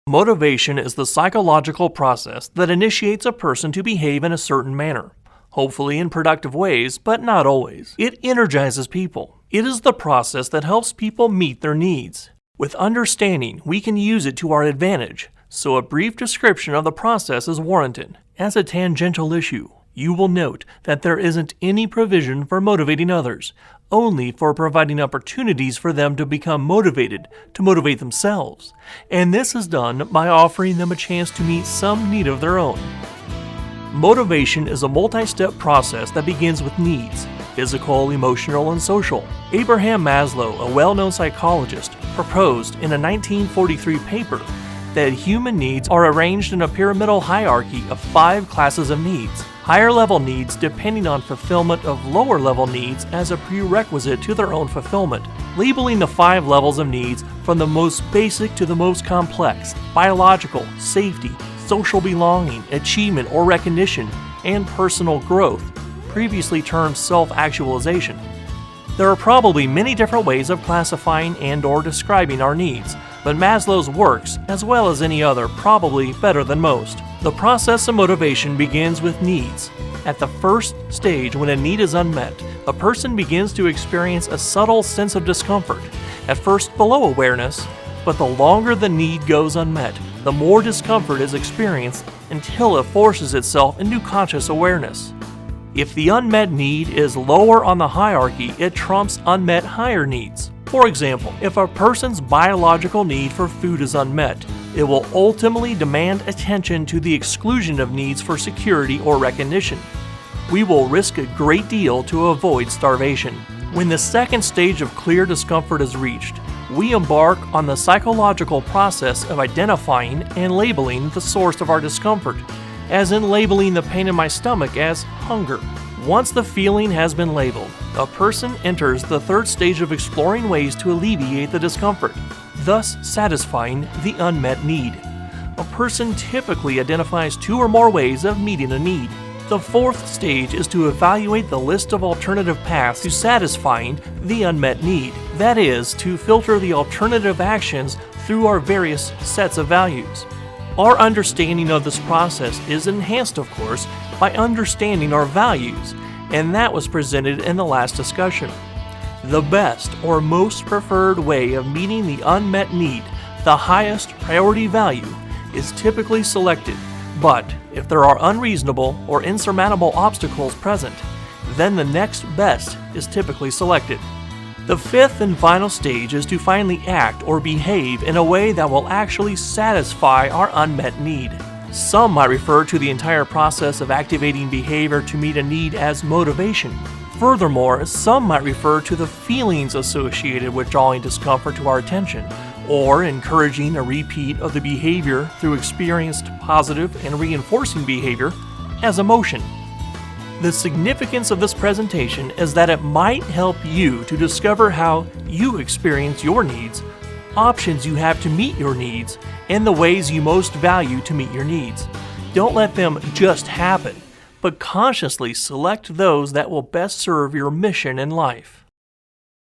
Motivation is the psychological process that initiates a person to behave in a certain manner, hopefully in productive ways, but not always. It energizes people. It is the process that helps people meet their needs. With understanding, we can use it to our advantage, so a brief description of the process is warranted. As a tangential issue, you will note that there isn't any provision for motivating others, only for providing opportunities for them to become motivated, to motivate themselves. And this is done by offering them a chance to meet some need of their own. Motivation is a multi-step process that begins with needs, physical, emotional, and social. Abraham Maslow, a well-known psychologist, proposed in a 1943 paper that human needs are arranged in a pyramidal hierarchy of 5 classes of needs. Higher level needs depending on fulfillment of lower level needs as a prerequisite to their own fulfillment, labeling the 5 levels of needs from the most basic to the most complex: biological, safety, social belonging, achievement or recognition, and personal growth, previously termed self-actualization. There are probably many different ways of classifying and/or describing our needs, but Maslow's works, as well as any other, probably better than most. The process of motivation begins with needs. At the first stage, when a need is unmet, a person begins to experience a subtle sense of discomfort, at first below awareness, but the longer the need goes unmet, the more discomfort is experienced until it forces itself into conscious awareness. If the unmet need is lower on the hierarchy, it trumps unmet higher needs. For example, if a person's biological need for food is unmet, it will ultimately demand attention to the exclusion of needs for security or recognition. We will risk a great deal to avoid starvation. When the second stage of clear discomfort is reached, we embark on the psychological process of identifying and labeling the source of our discomfort, as in labeling the pain in my stomach as hunger. Once the feeling has been labeled, a person enters the third stage of exploring ways to alleviate the discomfort, thus satisfying the unmet need. A person typically identifies 2 or more ways of meeting a need. The fourth stage is to evaluate the list of alternative paths to satisfying the unmet need. That is, to filter the alternative actions through our various sets of values. Our understanding of this process is enhanced, of course, by understanding our values, and that was presented in the last discussion. The best or most preferred way of meeting the unmet need, the highest priority value, is typically selected, but if there are unreasonable or insurmountable obstacles present, then the next best is typically selected. The fifth and final stage is to finally act or behave in a way that will actually satisfy our unmet need. Some might refer to the entire process of activating behavior to meet a need as motivation. Furthermore, some might refer to the feelings associated with drawing discomfort to our attention, or encouraging a repeat of the behavior through experienced positive and reinforcing behavior as emotion. The significance of this presentation is that it might help you to discover how you experience your needs, options you have to meet your needs, and the ways you most value to meet your needs. Don't let them just happen, but consciously select those that will best serve your mission in life.